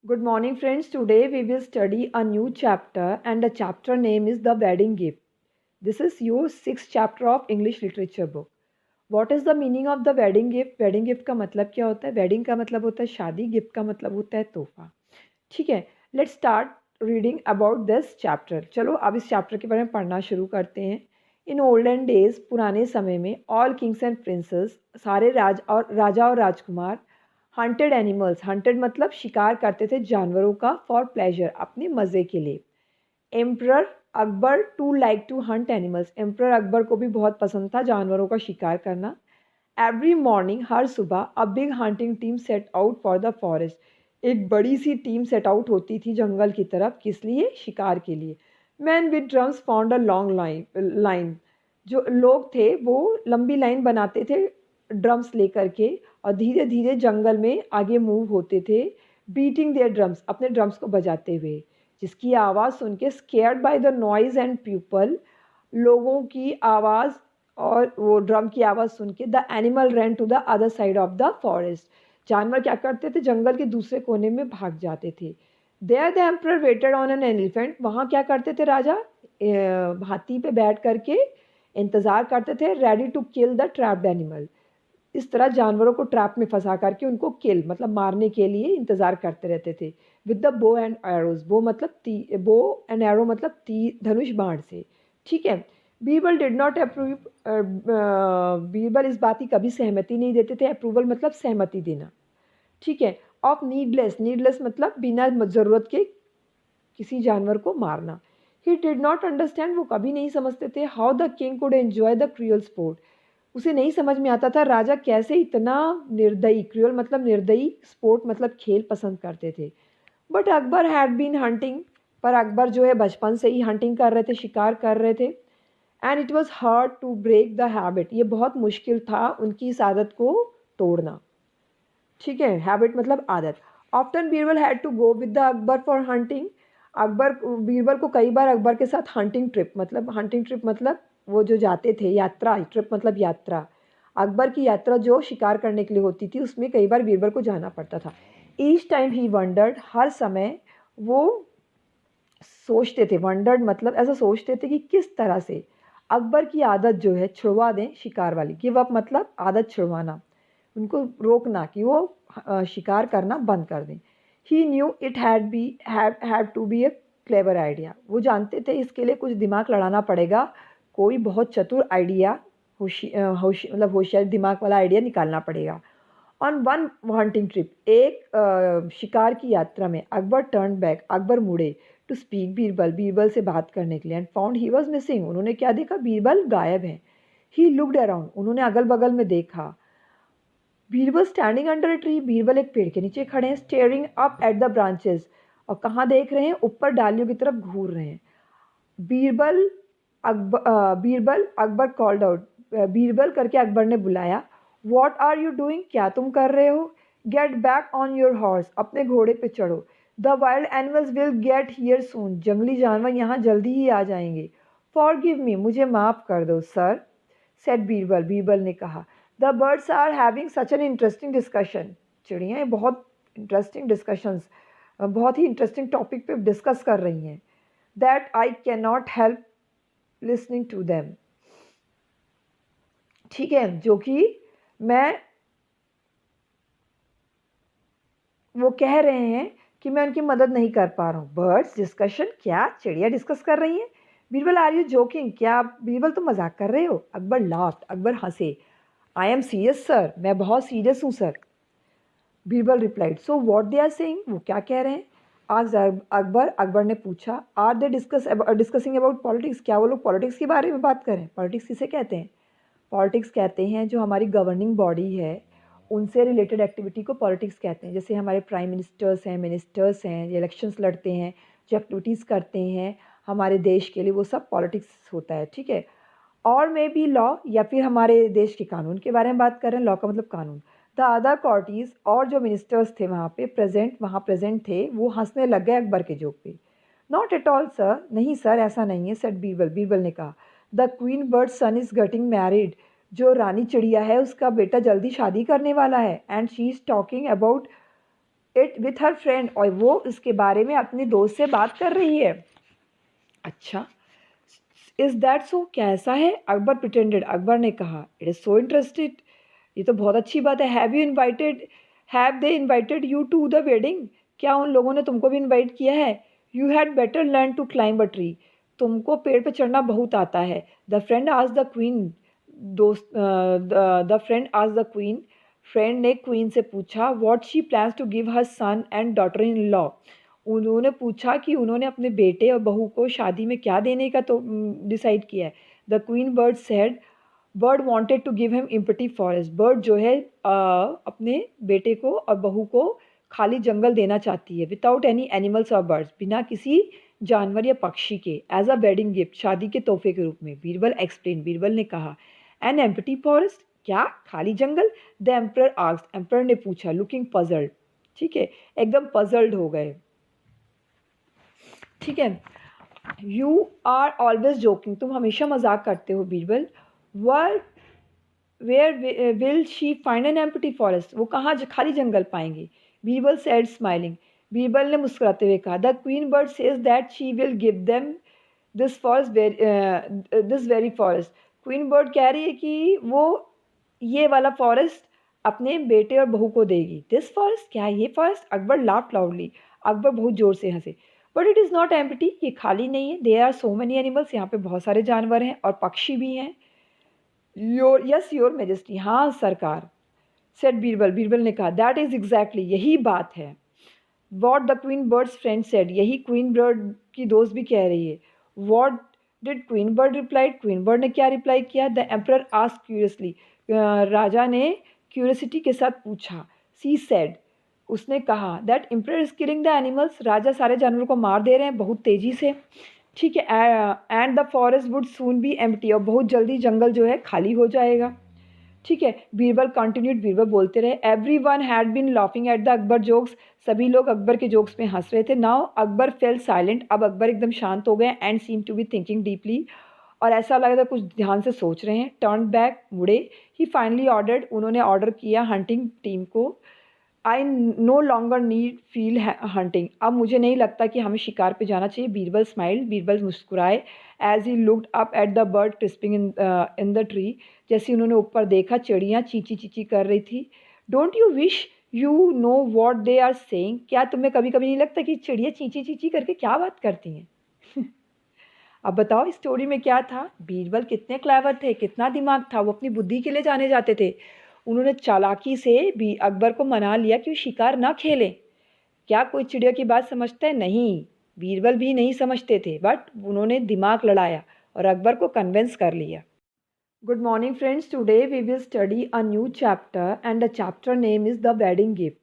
Good morning, friends. Today we will study a new chapter, and the chapter name is The Wedding Gift. This is your sixth chapter of English literature book. What is the meaning of the wedding gift? Wedding gift का मतलब क्या होता है? Wedding का मतलब होता है शादी, gift का मतलब होता है तोहफा. ठीक है, let's start reading about this chapter. चलो अब इस चैप्टर के बारे में पढ़ना शुरू करते हैं. In olden days, पुराने समय में all kings and princes, सारे राजा और राजकुमार हंटेड एनिमल्स, हंटेड मतलब शिकार करते थे जानवरों का फॉर प्लेजर, अपने मज़े के लिए. Emperor Akbar to like to hunt animals, emperor Akbar को भी बहुत पसंद था जानवरों का शिकार करना. एवरी मॉर्निंग, हर सुबह, a big hunting team set out for the forest, एक बड़ी सी टीम सेट आउट होती थी जंगल की तरफ. किस लिए? शिकार के लिए. Man with drums found a long line, जो लोग थे वो लंबी लाइन बनाते थे ड्रम्स लेकर के, और धीरे धीरे जंगल में आगे मूव होते थे. बीटिंग देयर ड्रम्स, अपने ड्रम्स को बजाते हुए, जिसकी आवाज़ सुन के scared by the noise and people, लोगों की आवाज़ और वो ड्रम की आवाज़ सुन के, the animal ran to the other side of the forest, जानवर क्या करते थे? जंगल के दूसरे कोने में भाग जाते थे. There the emperor waited on an elephant, वहाँ क्या करते थे राजा? हाथी पे बैठ करके इंतज़ार करते थे, ready to kill the trapped animal. इस तरह जानवरों को ट्रैप में फंसा करके उनको किल मतलब मारने के लिए इंतज़ार करते रहते थे. With the bow and arrows, bow and arrow मतलब धनुष बाण से. ठीक है. Birbal did not approve, Birbal इस बात की कभी सहमति नहीं देते थे. अप्रूवल मतलब सहमति देना. ठीक है. ऑफ नीडलेस, नीडलेस मतलब बिना ज़रूरत के किसी जानवर को मारना. ही डिड नॉट अंडरस्टैंड, वो कभी नहीं समझते थे, how the king could enjoy the cruel sport, उसे नहीं समझ में आता था राजा कैसे इतना निर्दयी, क्रूअल मतलब निर्दयी, स्पोर्ट मतलब खेल पसंद करते थे. But Akbar had been hunting, पर अकबर जो है बचपन से ही हंटिंग कर रहे थे, शिकार कर रहे थे. And it was hard to break the habit, ये बहुत मुश्किल था उनकी इस आदत को तोड़ना. ठीक है. हैबिट मतलब आदत. Often Birbal had to go with the Akbar for hunting, Akbar Birbal को कई बार अकबर के साथ हंटिंग ट्रिप मतलब वो जो जाते थे, यात्रा, ट्रिप मतलब यात्रा, अकबर की यात्रा जो शिकार करने के लिए होती थी उसमें कई बार बीरबल को जाना पड़ता था. ईच टाइम ही वंडर्ड, हर समय वो सोचते थे, वंडर्ड मतलब ऐसा सोचते थे कि किस तरह से अकबर की आदत जो है छुड़वा दें शिकार वाली. गिव अप मतलब आदत छुड़वाना, उनको रोकना कि वो शिकार करना बंद कर दें. He knew it had to be a clever idea, वो जानते थे इसके लिए कुछ दिमाग लड़ाना पड़ेगा, कोई बहुत चतुर आइडिया, मतलब होशियार दिमाग वाला आइडिया निकालना पड़ेगा. ऑन वन हंटिंग ट्रिप, एक शिकार की यात्रा में, अकबर टर्न बैक, अकबर मुड़े, टू स्पीक बीरबल, बीरबल से बात करने के लिए. And found he was missing, उन्होंने क्या देखा? बीरबल गायब है. ही लुकड अराउंड, उन्होंने अगल बगल में देखा. Birbal standing under a tree, Birbal एक पेड़ के नीचे खड़े हैं. Steering up at the branches, और कहाँ देख रहे हैं? ऊपर डालियों की तरफ घूर रहे हैं. बीरबल बीरबल अकबर कॉल्ड आउट, बीरबल करके अकबर ने बुलाया. वॉट आर यू डूइंग, क्या तुम कर रहे हो? Get back on your horse, अपने घोड़े पे चढ़ो. The wild animals will get here soon, जंगली जानवर यहाँ जल्दी ही आ जाएंगे. फॉरगिव मी, मुझे माफ़ कर दो सर, सेड बीरबल, बीरबल ने कहा. The birds are having such an interesting discussion, चिड़ियाँ बहुत इंटरेस्टिंग डिस्कशंस, बहुत ही इंटरेस्टिंग टॉपिक पे डिस्कस कर रही हैं. That I can not help listening to them, ठीक है, जो कि मैं, वो कह रहे हैं कि मैं उनकी मदद नहीं कर पा रहा हूँ. बर्ड्स डिस्कशन, क्या चिड़िया डिस्कस कर रही हैं? बीरबल आर यू जोकिंग, क्या आप बीरबल तुम मजाक कर रहे हो? अकबर लाफ्ड, अकबर हंसे. आई एम सीरियस सर, मैं बहुत सीरियस हूँ sir. Birbal replied, so what they are saying, वो क्या कह रहे हैं? आज अकबर, अकबर ने पूछा. Are they discussing about politics, क्या वो लोग पॉलिटिक्स के बारे में बात करें? पॉलिटिक्स किसे कहते हैं? पॉलिटिक्स कहते हैं जो हमारी गवर्निंग बॉडी है उनसे रिलेटेड एक्टिविटी को पॉलिटिक्स कहते हैं. जैसे हमारे प्राइम मिनिस्टर्स हैं, ये इलेक्शंस लड़ते हैं, जो एक्टिविटीज़ करते हैं हमारे देश के लिए, वो सब पॉलिटिक्स होता है. ठीक है. और मे बी लॉ, या फिर हमारे देश के कानून के बारे में बात कर रहे हैं. लॉ का मतलब कानून. द अदर कॉर्टीज़, और जो मिनिस्टर्स थे वहाँ प्रेजेंट थे, वो हंसने लग गए अकबर के जोक पे. नॉट एट ऑल सर, नहीं सर ऐसा नहीं है, सेड बीरबल, बीरबल ने कहा. The queen bird son is getting married, जो रानी चिड़िया है उसका बेटा जल्दी शादी करने वाला है. And she is talking about it with her friend, और वो इसके बारे में अपनी दोस्त से बात कर रही है। अच्छा, इज़ दैट सो, क्या ऐसा है? अकबर प्रिटेंडेड, अकबर ने कहा। इट इज़ सो इंटरेस्टेड, ये तो बहुत अच्छी बात है। Have they invited you to the wedding, क्या उन लोगों ने तुमको भी इन्वाइट किया है? You had better learn to climb a tree, तुमको पेड़ पे चढ़ना बहुत आता है। द फ्रेंड आज द क्वीन, दोस्त द फ्रेंड आज द क्वीन, फ्रेंड ने क्वीन से पूछा what she plans to give her son and daughter in law, उन्होंने पूछा कि उन्होंने अपने बेटे और बहू को शादी में क्या देने का तो डिसाइड किया है। The queen bird said, bird wanted to give him empty forest, bird जो है अपने बेटे को और बहू को खाली जंगल देना चाहती है। विदाउट एनी एनिमल्स और बर्ड्स, बिना किसी जानवर या पक्षी के, एज अ वेडिंग गिफ्ट, शादी के तोहफे के रूप में। बीरबल एक्सप्लेन, बीरबल ने कहा। एन एम्प्टी फॉरेस्ट, क्या खाली जंगल? द एम्पर आस्क्ड, एम्पर ने पूछा। लुकिंग पजल्ड, ठीक है, एकदम पजल्ड हो गए। ठीक है, यू आर ऑलवेज जोकिंग, तुम हमेशा मजाक करते हो Birbal. Word where will she find an empty forest, वो कहाँ खाली जंगल पाएंगे? बीरबल सेड स्माइलिंग, बीरबल ने मुस्कुराते हुए कहा। The queen bird says that she will give them this forest, this very forest, queen bird कह रही है कि वो ये वाला फॉरेस्ट अपने बेटे और बहू को देगी। दिस फॉरेस्ट, क्या ये forest? Akbar laughed loudly, Akbar बहुत ज़ोर से हंसे। But it is not empty, ये खाली नहीं है। There are so many animals, यहाँ पे बहुत सारे जानवर हैं और पक्षी भी हैं। योर मेजेस्टी, हाँ सरकार। सेड बीरबल, बीरबल ने कहा। दैट इज़ एग्जैक्टली, यही बात है। What the queen bird's friend said, यही क्वीन बर्ड की दोस्त भी कह रही है। What did queen bird replied, queen bird ने क्या रिप्लाई किया? द एम्परर आस्क्ड क्यूरियसली, राजा ने क्यूरियसिटी के साथ पूछा। सी सेड, उसने कहा। That emperor is killing the animals, राजा सारे जानवरों को मार दे रहे हैं बहुत तेज़ी से। ठीक है, and the forest would soon be empty, और बहुत जल्दी जंगल जो है खाली हो जाएगा। ठीक है, बीरबल कंटिन्यूड, बीरबल बोलते रहे। Everyone had been laughing at the Akbar jokes, सभी लोग अकबर के जोक्स में हंस रहे थे। नाउ अकबर फेल साइलेंट, अब अकबर एकदम शांत हो गए। And seem to be thinking deeply, और ऐसा लग रहा था कुछ ध्यान से सोच रहे हैं। टर्न बैक, मुड़े। ही फाइनली ऑर्डर्ड, उन्होंने ऑर्डर किया हंटिंग टीम को। I know longer need feel hunting, अब मुझे नहीं लगता कि हमें शिकार पे जाना चाहिए। बीरबल स्माइल, बीरबल मुस्कुराए। As he looked up at the bird chirping in the tree, जैसे उन्होंने ऊपर देखा चिड़ियाँ चींची चींची कर रही थी। Don't you wish you know what they are saying, क्या तुम्हें कभी कभी नहीं लगता कि चिड़िया चींची चींची करके क्या बात करती हैं? अब बताओ इस स्टोरी में क्या था? बीरबल कितने क्लेवर थे, कितना दिमाग था, वो अपनी बुद्धि के लिए जाने जाते थे। उन्होंने चालाकी से भी अकबर को मना लिया कि वो शिकार ना खेले। क्या कोई चिड़िया की बात समझता है? नहीं, बीरबल भी नहीं समझते थे, बट उन्होंने दिमाग लड़ाया और अकबर को कन्विंस कर लिया। Good morning friends, today we will study a new chapter and the chapter name is the wedding gift.